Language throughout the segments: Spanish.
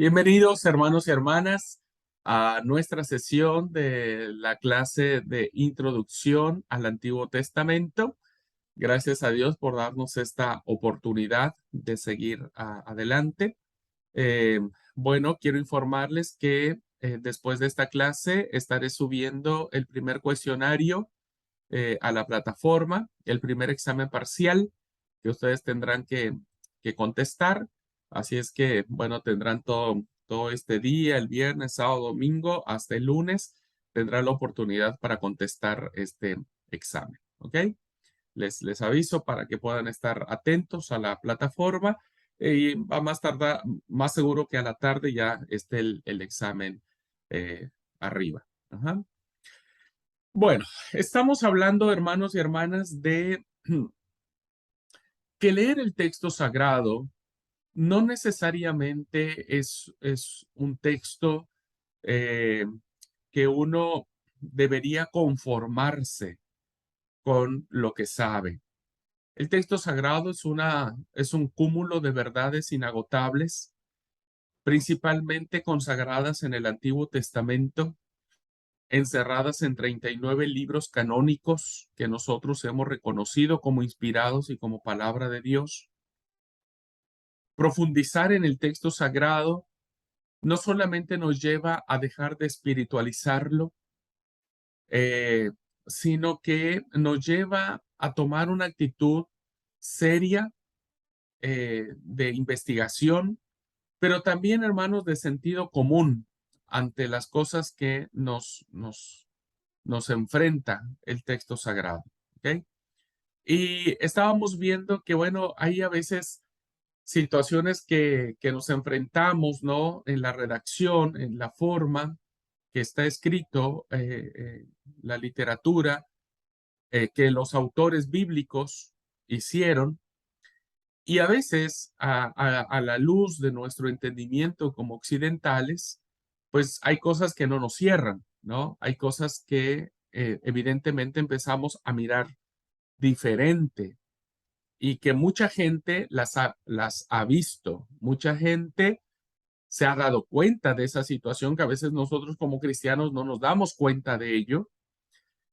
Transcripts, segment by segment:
Bienvenidos, hermanos y hermanas, a nuestra sesión de la clase de Introducción al Antiguo Testamento. Gracias a Dios por darnos esta oportunidad de seguir adelante. Eh, bueno, quiero informarles que después de esta clase estaré subiendo el primer cuestionario a la plataforma, el primer examen parcial que ustedes tendrán que contestar. Así es que, bueno, tendrán todo este día, el viernes, sábado, domingo, hasta el lunes, tendrán la oportunidad para contestar este examen. ¿Ok? Les aviso para que puedan estar atentos a la plataforma y va más tardar, más seguro que a la tarde ya esté el examen arriba. Ajá. Bueno, estamos hablando, hermanos y hermanas, de que leer el texto sagrado no necesariamente es un texto eh, que uno debería conformarse con lo que sabe. El texto sagrado es un cúmulo de verdades inagotables, principalmente consagradas en el Antiguo Testamento, encerradas en 39 libros canónicos que nosotros hemos reconocido como inspirados y como palabra de Dios. Profundizar en el texto sagrado no solamente nos lleva a dejar de espiritualizarlo, eh, sino que nos lleva a tomar una actitud seria de investigación, pero también, hermanos, de sentido común ante las cosas que nos enfrenta el texto sagrado. ¿Ok? Y estábamos viendo que, bueno, hay a veces situaciones que nos enfrentamos, ¿no? En la redacción, en la forma que está escrito, la literatura que los autores bíblicos hicieron. Y a veces, a la luz de nuestro entendimiento como occidentales, pues hay cosas que no nos cierran, ¿no? Hay cosas que evidentemente empezamos a mirar diferente y que mucha gente las ha visto, mucha gente se ha dado cuenta de esa situación que a veces nosotros como cristianos no nos damos cuenta de ello,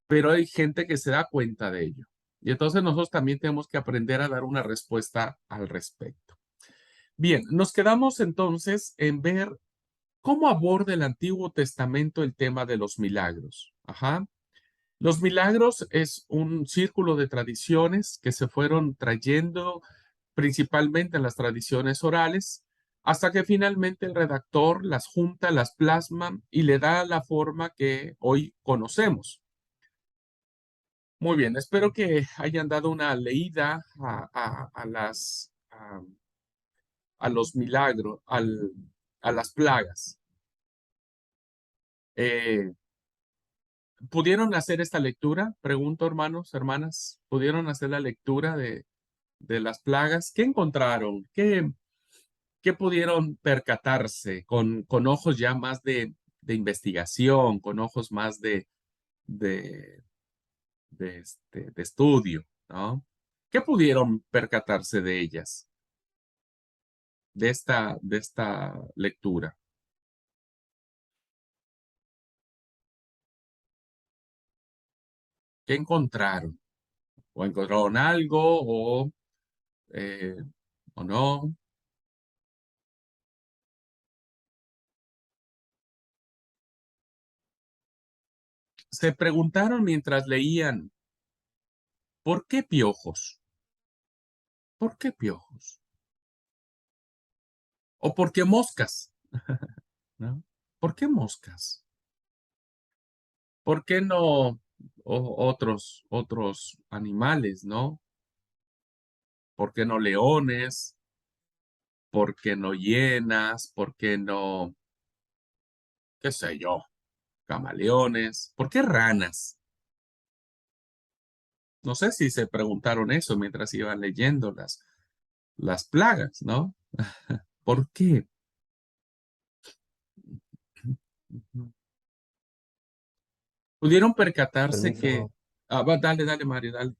pero hay gente que se da cuenta de ello. Y entonces nosotros también tenemos que aprender a dar una respuesta al respecto. Bien, nos quedamos entonces en ver cómo aborda el Antiguo Testamento el tema de los milagros. Ajá. Los milagros es un círculo de tradiciones que se fueron trayendo principalmente en las tradiciones orales, hasta que finalmente el redactor las junta, las plasma y le da la forma que hoy conocemos. Muy bien, espero que hayan dado una leída a los milagros, a las plagas. Eh, ¿Pudieron hacer esta lectura? Pregunto, hermanos, hermanas, ¿pudieron hacer la lectura de las plagas? ¿Qué encontraron? ¿Qué pudieron percatarse con ojos ya más de investigación, con ojos más de, de estudio, ¿no? ¿Qué pudieron percatarse de ellas, de esta lectura? ¿Qué encontraron? ¿O encontraron algo eh, o no? Se preguntaron mientras leían, ¿por qué piojos? ¿Por qué piojos? ¿O por qué moscas? ¿No? ¿Por qué moscas? ¿Por qué no otros animales, ¿no? ¿Por qué no leones? ¿Por qué no hienas? ¿Por qué no, qué sé yo, camaleones? ¿Por qué ranas? No sé si se preguntaron eso mientras iban leyendo las plagas, ¿no? ¿Por qué? Pudieron percatarse que... Permiso. Dale, dale, Mario, dale.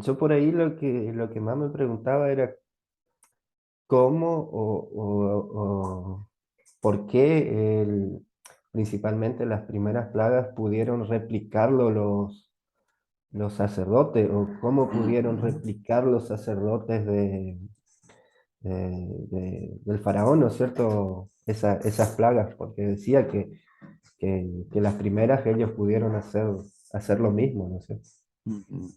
Yo por ahí lo que más me preguntaba era cómo o por qué principalmente las primeras plagas pudieron replicarlo los sacerdotes, o cómo pudieron replicar los sacerdotes del faraón, ¿no es cierto? Esas plagas, porque decía que las primeras ellos pudieron hacer lo mismo, ¿no es cierto? Ujú.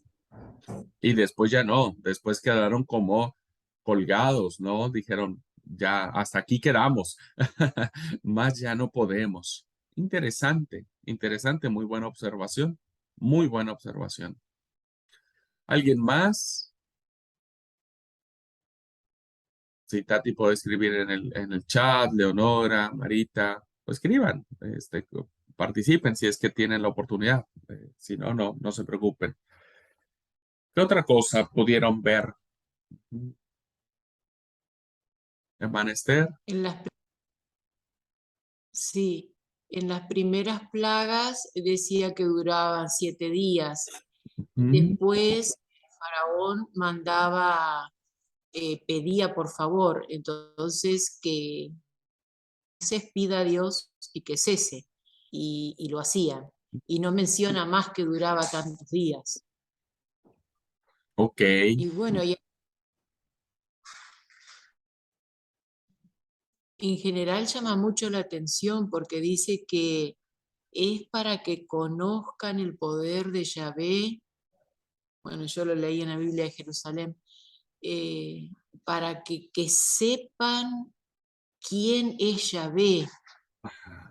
Y después ya no, después quedaron como colgados, ¿no? Dijeron, ya hasta aquí quedamos, más ya no podemos. Interesante, interesante, muy buena observación, muy buena observación. ¿Alguien más? Si Tati puede escribir en el chat, Leonora, Marita, pues escriban, participen si es que tienen la oportunidad. Si no, no se preocupen. ¿Qué otra cosa pudieron ver? Hermana Esther. En las, sí, en las primeras plagas decía que duraban 7 días. Mm, Después el faraón mandaba, pedía por favor, entonces que se pida a Dios y que cese. Y lo hacían. Y no menciona más que duraba tantos días. ok. Y bueno, y en general llama mucho la atención porque dice que es para que conozcan el poder de Yahvé. Bueno, yo lo leí en la Biblia de Jerusalén. eh, para que sepan quién es Yahvé.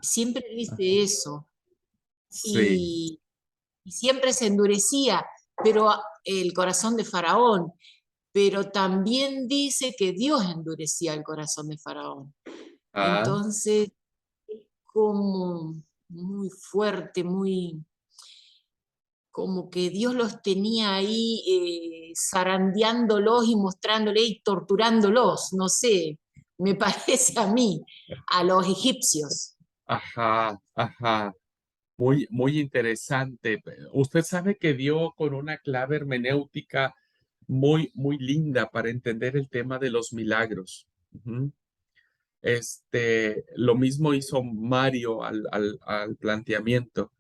Siempre dice eso. Sí. Y siempre se endurecía, pero el corazón de Faraón. Pero también dice que Dios endurecía el corazón de Faraón. Ah, Entonces, es como muy fuerte, muy como que Dios los tenía ahí zarandeándolos y mostrándoles y torturándolos, no sé, me parece a mí, a los egipcios. ajá, ajá. Muy, muy interesante. Usted sabe que dio con una clave hermenéutica muy, muy linda para entender el tema de los milagros. Ujú. Lo mismo hizo Mario al planteamiento.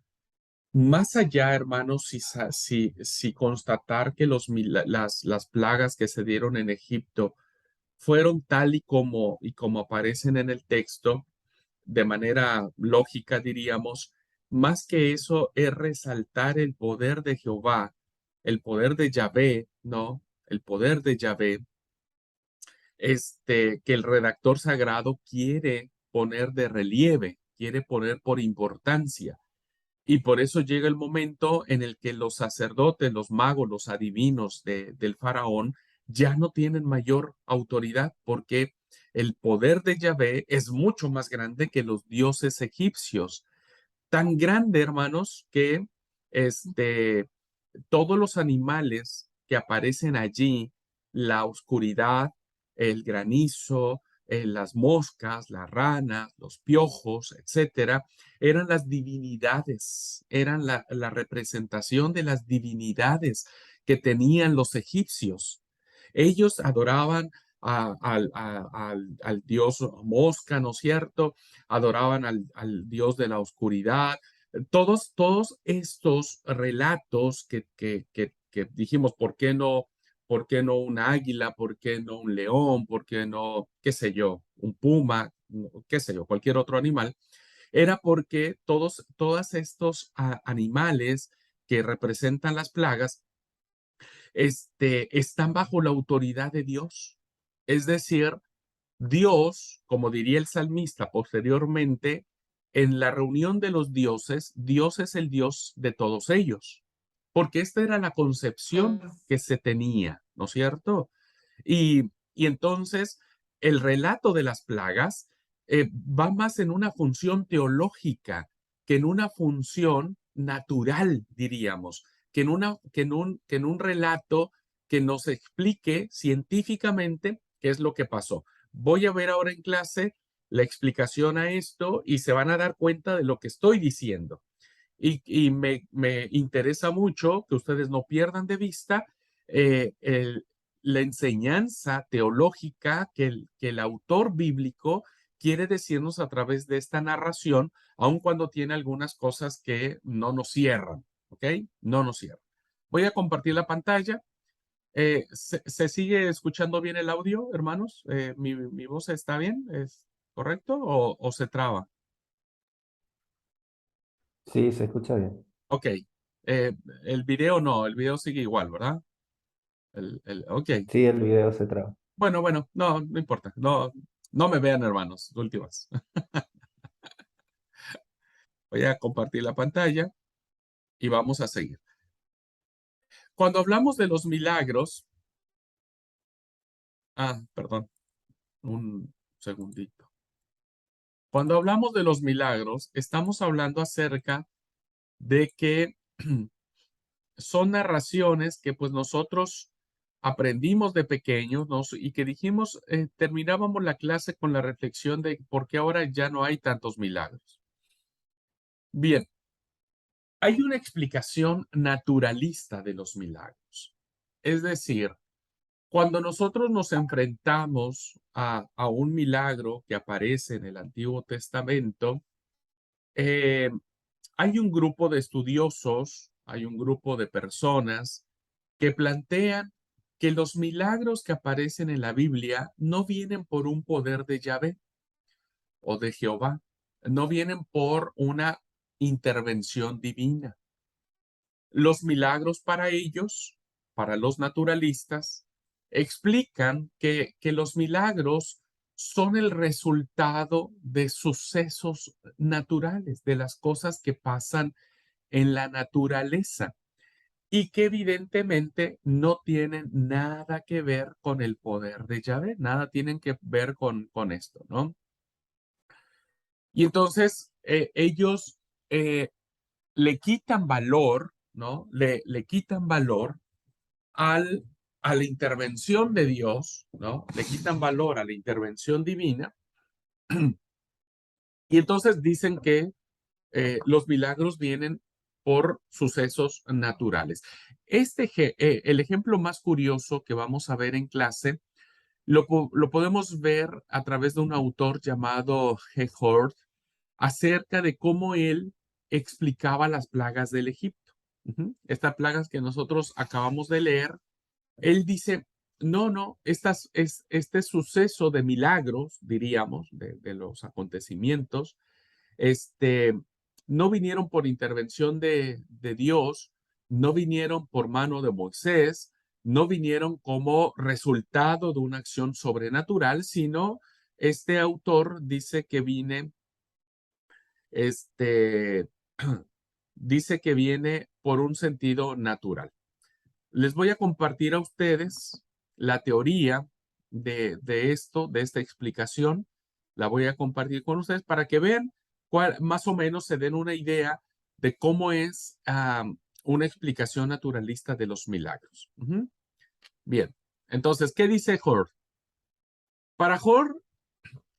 Más allá, hermanos, si constatar que las plagas que se dieron en Egipto fueron tal y como aparecen en el texto, de manera lógica, diríamos, más que eso es resaltar el poder de Jehová, el poder de Yahvé, ¿no? El poder de Yahvé, que el redactor sagrado quiere poner de relieve, quiere poner por importancia. Y por eso llega el momento en el que los sacerdotes, los magos, los adivinos del faraón ya no tienen mayor autoridad porque el poder de Yahvé es mucho más grande que los dioses egipcios. Tan grande, hermanos, que este, todos los animales que aparecen allí, la oscuridad, el granizo, las moscas, las ranas, los piojos, etcétera, eran las divinidades, eran la representación de las divinidades que tenían los egipcios. Ellos adoraban al dios mosca, ¿no es cierto? Adoraban al dios de la oscuridad. Todos estos relatos que dijimos, ¿por qué no un águila? ¿Por qué no un león? ¿Por qué no, qué sé yo, un puma? Qué sé yo, cualquier otro animal. Era porque todos estos animales que representan las plagas están bajo la autoridad de Dios. Es decir, Dios, como diría el salmista posteriormente, en la reunión de los dioses, Dios es el Dios de todos ellos, porque esta era la concepción Claro. que se tenía, ¿no es cierto? Y entonces el relato de las plagas va más en una función teológica que en una función natural, diríamos, que en un relato que nos explique científicamente qué es lo que pasó. Voy a ver ahora en clase la explicación a esto y se van a dar cuenta de lo que estoy diciendo. Y me interesa mucho que ustedes no pierdan de vista eh, el- la enseñanza teológica que el autor bíblico quiere decirnos a través de esta narración, aun cuando tiene algunas cosas que no nos cierran, ¿ok? No nos cierran. Voy a compartir la pantalla. ¿Se sigue escuchando bien el audio, hermanos? ¿Mi voz está bien? ¿Es correcto o se traba? Sí, se escucha bien. Ok. El video no, el video sigue igual, ¿verdad? Ok. Sí, el video se traba. Bueno, no importa. No me vean, hermanos, últimas. Voy a compartir la pantalla y vamos a seguir. Cuando hablamos de los milagros, perdón, un segundito. Cuando hablamos de los milagros, estamos hablando acerca de que son narraciones que pues nosotros aprendimos de pequeños, y que dijimos, terminábamos la clase con la reflexión de por qué ahora ya no hay tantos milagros. Bien, hay una explicación naturalista de los milagros. Es decir, cuando nosotros nos enfrentamos a un milagro que aparece en el Antiguo Testamento, eh, hay un grupo de estudiosos, hay un grupo de personas que plantean que los milagros que aparecen en la Biblia no vienen por un poder de Yahvé o de Jehová, no vienen por una intervención divina. Los milagros para ellos, para los naturalistas, explican que los milagros son el resultado de sucesos naturales, de las cosas que pasan en la naturaleza y que evidentemente no tienen nada que ver con el poder de Yahvé, nada tienen que ver con esto, ¿no? Y entonces ellos le quitan valor, ¿no? Le quitan valor al, a la intervención de Dios, ¿no? Le quitan valor a la intervención divina y entonces dicen que los milagros vienen por sucesos naturales. El ejemplo más curioso que vamos a ver en clase lo podemos ver a través de un autor llamado G. Hort acerca de cómo él explicaba las plagas del Egipto. Estas plagas que nosotros acabamos de leer, él dice, no, este suceso de milagros, diríamos, de los acontecimientos, este, no vinieron por intervención de Dios, no vinieron por mano de Moisés, no vinieron como resultado de una acción sobrenatural, sino este autor dice que este, dice que viene por un sentido natural. Les voy a compartir a ustedes la teoría de esto, de esta explicación. La voy a compartir con ustedes para que vean más o menos se den una idea de cómo es una explicación naturalista de los milagros. Bien, entonces, ¿qué dice Hort? Para Hort,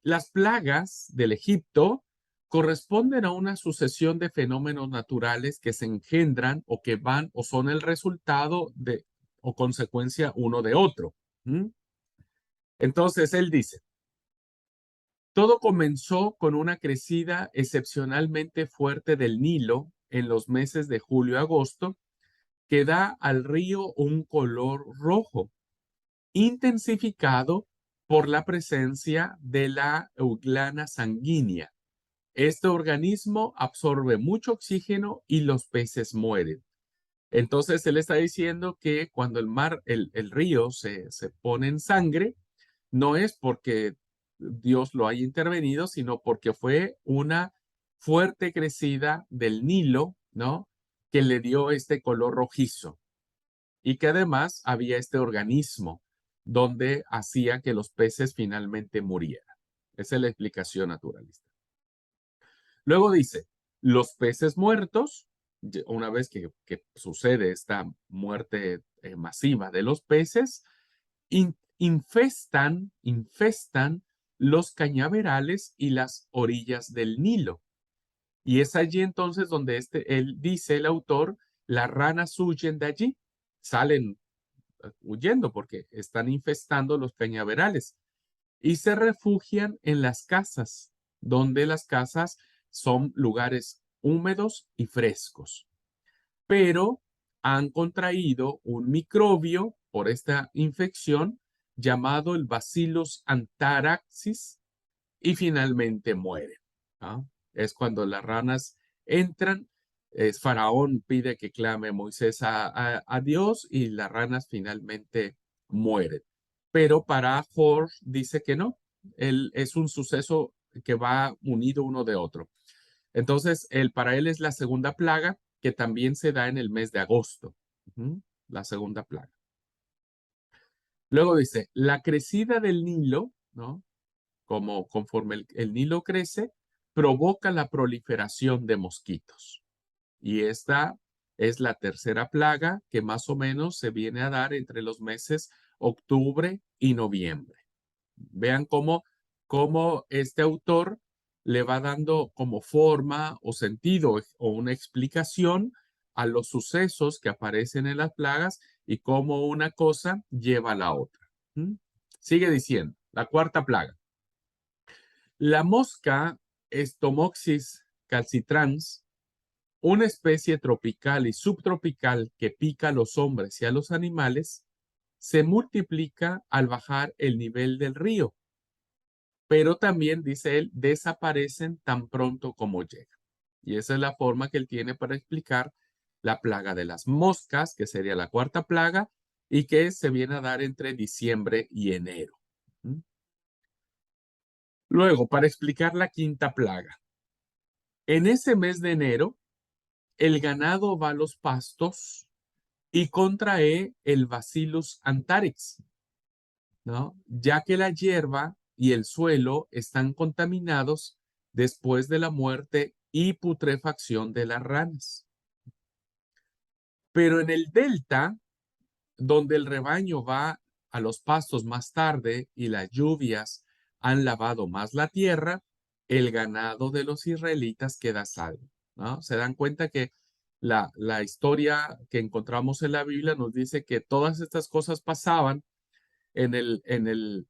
las plagas del Egipto corresponden a una sucesión de fenómenos naturales que se engendran o que van o son el resultado de o consecuencia uno de otro. Entonces él dice, todo comenzó con una crecida excepcionalmente fuerte del Nilo en los meses de julio y agosto que da al río un color rojo, intensificado por la presencia de la euglana sanguínea. Este organismo absorbe mucho oxígeno y los peces mueren. Entonces él está diciendo que cuando el río se pone en sangre, no es porque Dios lo haya intervenido, sino porque fue una fuerte crecida del Nilo, ¿no? Que le dio este color rojizo y que además había este organismo donde hacía que los peces finalmente murieran. Esa es la explicación naturalista. Luego dice, los peces muertos, una vez que sucede esta muerte masiva de los peces, infestan los cañaverales y las orillas del Nilo. Y es allí entonces donde él dice, el autor, las ranas huyen de allí, salen huyendo porque están infestando los cañaverales y se refugian en las casas, donde las casas son lugares húmedos y frescos, pero han contraído un microbio por esta infección llamado el Bacillus anthracis y finalmente mueren. ¿Ah? Es cuando las ranas entran, Faraón pide que clame Moisés a Dios y las ranas finalmente mueren. Pero para Horst dice que no, él es un suceso que va unido uno de otro. Entonces, para él es la segunda plaga que también se da en el mes de agosto. La segunda plaga. Luego dice, la crecida del Nilo, ¿no? Como conforme el Nilo crece, provoca la proliferación de mosquitos. Y esta es la tercera plaga que más o menos se viene a dar entre los meses octubre y noviembre. Vean cómo este autor le va dando como forma o sentido o una explicación a los sucesos que aparecen en las plagas y cómo una cosa lleva a la otra. Sigue diciendo, la cuarta plaga. La mosca Stomopsis calcitrans, una especie tropical y subtropical que pica a los hombres y a los animales, se multiplica al bajar el nivel del río, pero también, dice él, desaparecen tan pronto como llegan. Y esa es la forma que él tiene para explicar la plaga de las moscas, que sería la cuarta plaga, y que se viene a dar entre diciembre y enero. Luego, para explicar la quinta plaga. En ese mes de enero, el ganado va a los pastos y contrae el Bacillus anthracis, ¿no? Ya que la hierba y el suelo están contaminados después de la muerte y putrefacción de las ranas. Pero en el delta, donde el rebaño va a los pastos más tarde y las lluvias han lavado más la tierra, el ganado de los israelitas queda salvo, ¿no? Se dan cuenta que la historia que encontramos en la Biblia nos dice que todas estas cosas pasaban en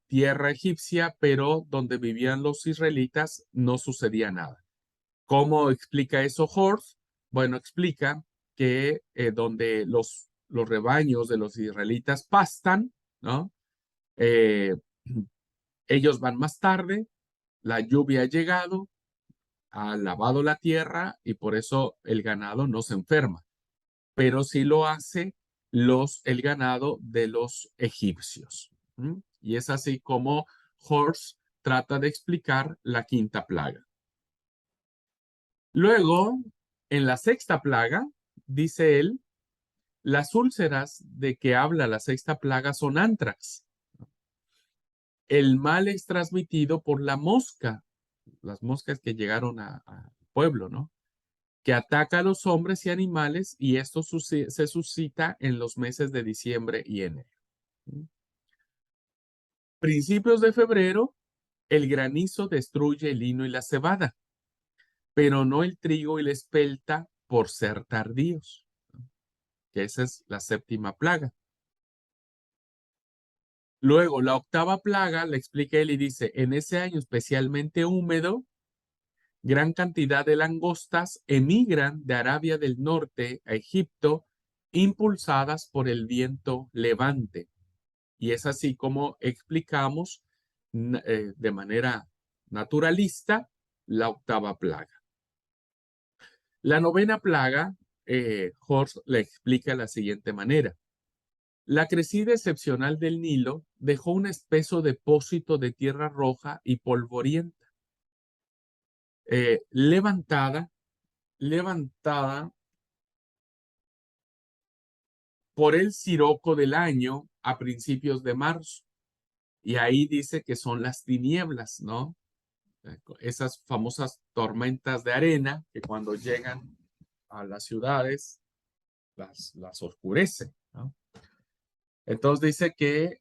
tierra egipcia, pero donde vivían los israelitas no sucedía nada. ¿Cómo explica eso Horst? Bueno, explica que donde los rebaños de los israelitas pastan, ¿no? Eh, ellos van más tarde, la lluvia ha llegado, ha lavado la tierra y por eso el ganado no se enferma, pero sí lo hace el ganado de los egipcios. Y es así como Horst trata de explicar la quinta plaga. Luego, en la sexta plaga, dice él, las úlceras de que habla la sexta plaga son antrax. El mal es transmitido por la mosca, las moscas que llegaron al pueblo, ¿no? Que ataca a los hombres y animales y esto se suscita en los meses de diciembre y enero. Principios de febrero, el granizo destruye el lino y la cebada, pero no el trigo y la espelta por ser tardíos, que esa es la séptima plaga. Luego, la octava plaga, le explica él y dice, en ese año especialmente húmedo, gran cantidad de langostas emigran de Arabia del Norte a Egipto, impulsadas por el viento levante. Y es así como explicamos de manera naturalista la octava plaga. La novena plaga, Horst le explica de la siguiente manera. La crecida excepcional del Nilo dejó un espeso depósito de tierra roja y polvorienta, levantada por el siroco del año a principios de marzo. Y ahí dice que son las tinieblas, ¿no? Esas famosas tormentas de arena que cuando llegan a las ciudades las oscurece, ¿no? Entonces dice que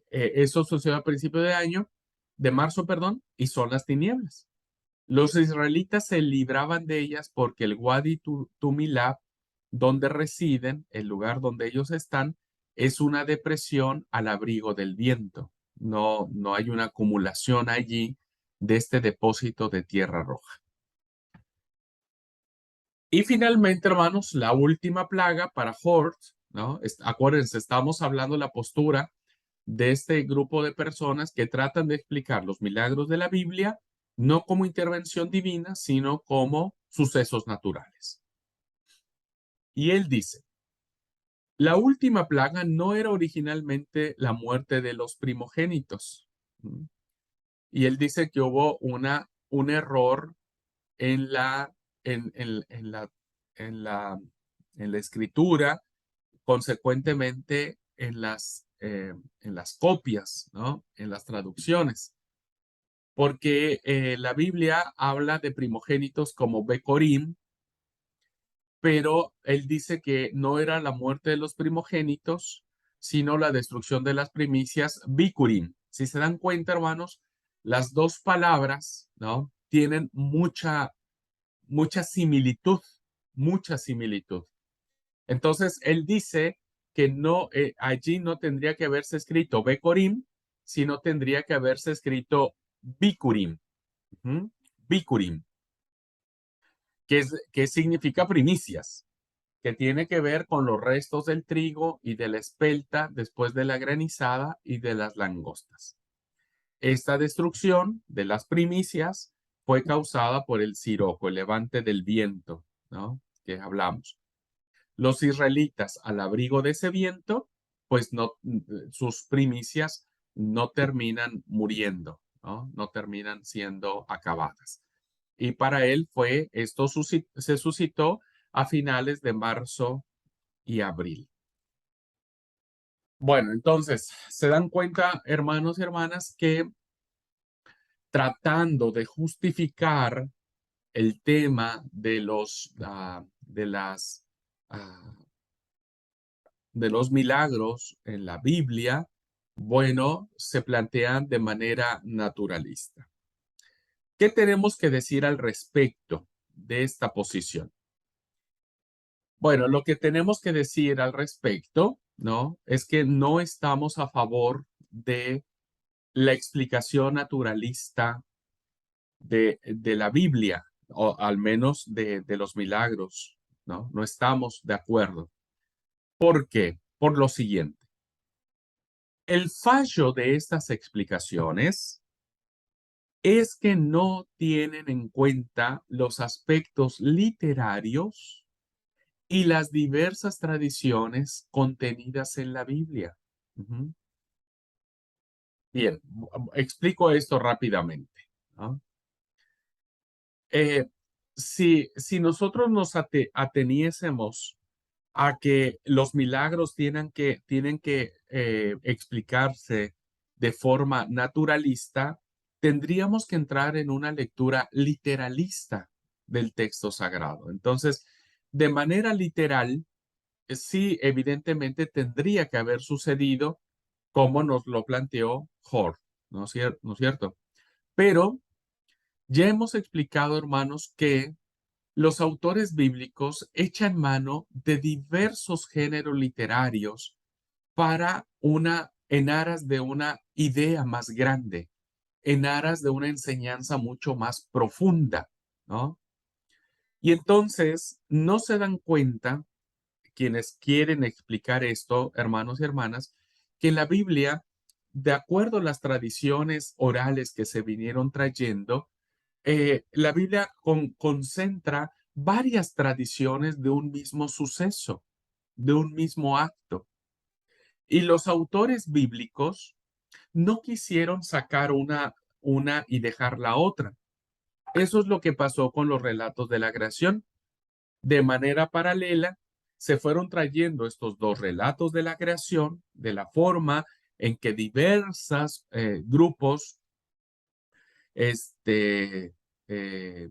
eso sucedió a principio de marzo, perdón, y son las tinieblas. Los israelitas se libraban de ellas porque el Wadi Tumilab donde residen, el lugar donde ellos están, es una depresión al abrigo del viento. No hay una acumulación allí de este depósito de tierra roja. Y finalmente, hermanos, la última plaga para Hort, ¿no? Acuérdense, estamos hablando de la postura de este grupo de personas que tratan de explicar los milagros de la Biblia no como intervención divina, sino como sucesos naturales. Y él dice, la última plaga no era originalmente la muerte de los primogénitos. Y él dice que hubo un error en la, en la, en la, en la escritura, consecuentemente en las copias, ¿no? En las traducciones. Porque la Biblia habla de primogénitos como Becorim, pero él dice que no era la muerte de los primogénitos, sino la destrucción de las primicias, Bikurim. Si se dan cuenta, hermanos, las dos palabras, ¿no? Tienen mucha similitud, mucha similitud. Entonces, él dice que no, allí no tendría que haberse escrito Becorim, sino tendría que haberse escrito Bikurim. Bikurim, que significa primicias, que tiene que ver con los restos del trigo y de la espelta después de la granizada y de las langostas. Esta destrucción de las primicias fue causada por el siroco, el levante del viento, ¿no? Que hablamos. Los israelitas, al abrigo de ese viento, pues no, sus primicias no terminan muriendo, ¿no? No terminan siendo acabadas. Y para él esto se suscitó a finales de marzo y abril. Bueno, entonces, se dan cuenta, hermanos y hermanas, que tratando de justificar el tema de los milagros en la Biblia, bueno, se plantean de manera naturalista. ¿Qué tenemos que decir al respecto de esta posición? Bueno, lo que tenemos que decir al respecto, ¿no? Es que no estamos a favor de la explicación naturalista de la Biblia, o al menos de los milagros, ¿no? No estamos de acuerdo. ¿Por qué? Por lo siguiente. El fallo de estas explicaciones es que no tienen en cuenta los aspectos literarios y las diversas tradiciones contenidas en la Biblia. Bien, explico esto rápidamente, ¿no? Si nosotros nos ateniésemos a que los milagros tienen que explicarse de forma naturalista, tendríamos que entrar en una lectura literalista del texto sagrado. Entonces, de manera literal, sí, evidentemente tendría que haber sucedido como nos lo planteó Hort, ¿no es cierto? Pero ya hemos explicado, hermanos, que los autores bíblicos echan mano de diversos géneros literarios en aras de una idea más grande, en aras de una enseñanza mucho más profunda, ¿no? Y entonces no se dan cuenta quienes quieren explicar esto, hermanos y hermanas, que la Biblia, de acuerdo a las tradiciones orales que se vinieron trayendo, la Biblia concentra varias tradiciones de un mismo suceso, de un mismo acto. Y los autores bíblicos no quisieron sacar una y dejar la otra. Eso es lo que pasó con los relatos de la creación. De manera paralela, se fueron trayendo estos dos relatos de la creación, de la forma en que diversos grupos, este, eh,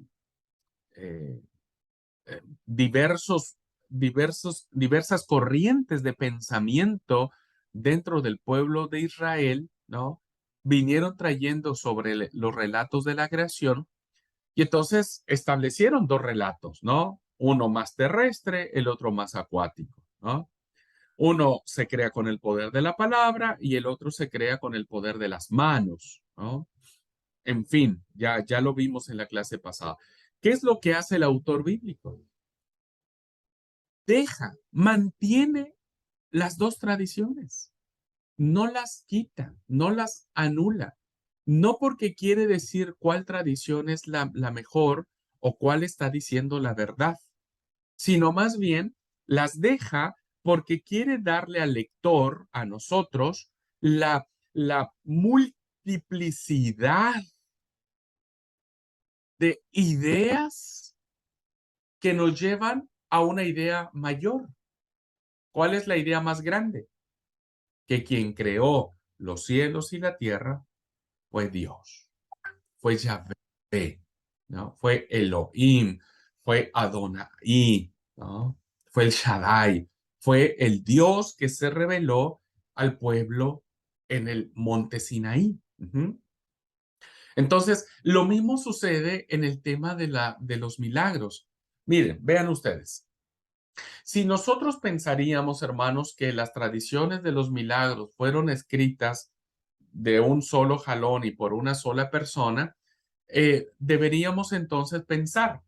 eh, diversas corrientes de pensamiento dentro del pueblo de Israel, ¿no? Vinieron trayendo sobre los relatos de la creación y entonces establecieron dos relatos, ¿no? Uno más terrestre, el otro más acuático, ¿no? Uno se crea con el poder de la palabra y el otro se crea con el poder de las manos, ¿no? En fin, ya lo vimos en la clase pasada. ¿Qué es lo que hace el autor bíblico? Mantiene las dos tradiciones, no las quita, no las anula, no porque quiere decir cuál tradición es la mejor o cuál está diciendo la verdad, sino más bien las deja porque quiere darle al lector, a nosotros, la multiplicidad de ideas que nos llevan a una idea mayor. ¿Cuál es la idea más grande? Que quien creó los cielos y la tierra fue Dios, fue Yahvé, ¿no? Fue Elohim, fue Adonai, ¿no? Fue el Shaddai, fue el Dios que se reveló al pueblo en el monte Sinaí. Entonces, lo mismo sucede en el tema de los milagros. Miren, vean ustedes. Si nosotros pensaríamos, hermanos, que las tradiciones de los milagros fueron escritas de un solo jalón y por una sola persona, deberíamos entonces pensar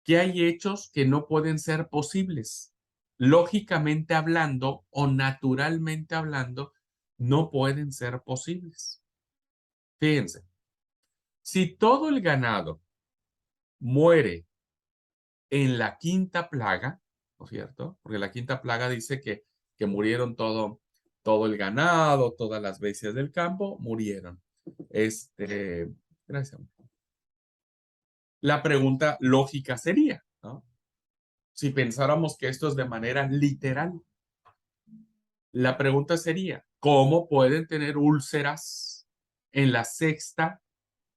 que hay hechos que no pueden ser posibles. Lógicamente hablando o naturalmente hablando, no pueden ser posibles. Fíjense, si todo el ganado muere en la quinta plaga, ¿no es cierto? Porque la quinta plaga dice que murieron todo el ganado, todas las bestias del campo, murieron. Gracias. La pregunta lógica sería, ¿no? Si pensáramos que esto es de manera literal, la pregunta sería, ¿cómo pueden tener úlceras en la sexta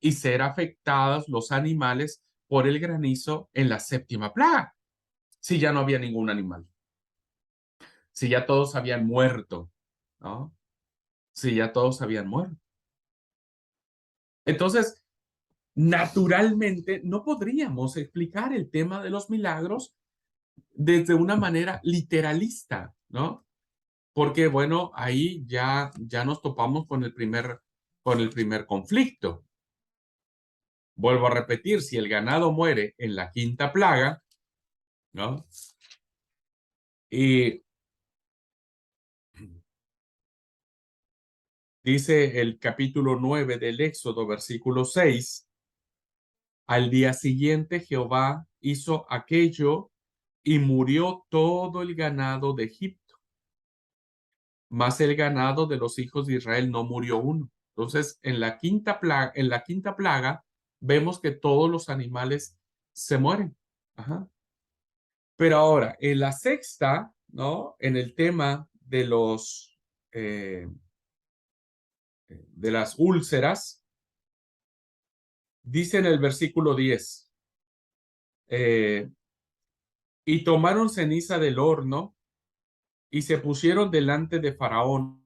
y ser afectados los animales por el granizo en la séptima plaga? Si ya no había ningún animal, si ya todos habían muerto, ¿no? Si ya todos habían muerto. Entonces, naturalmente, no podríamos explicar el tema de los milagros desde una manera literalista, ¿no? Porque, bueno, ahí ya nos topamos con el primer conflicto. Vuelvo a repetir, si el ganado muere en la quinta plaga, ¿no? Y dice el capítulo 9 del Éxodo, versículo 6, al día siguiente Jehová hizo aquello y murió todo el ganado de Egipto, mas el ganado de los hijos de Israel no murió uno. Entonces, en la quinta plaga vemos que todos los animales se mueren. Ajá. Pero ahora, en la sexta, ¿no? En el tema de las úlceras, dice en el versículo 10, y tomaron ceniza del horno y se pusieron delante de Faraón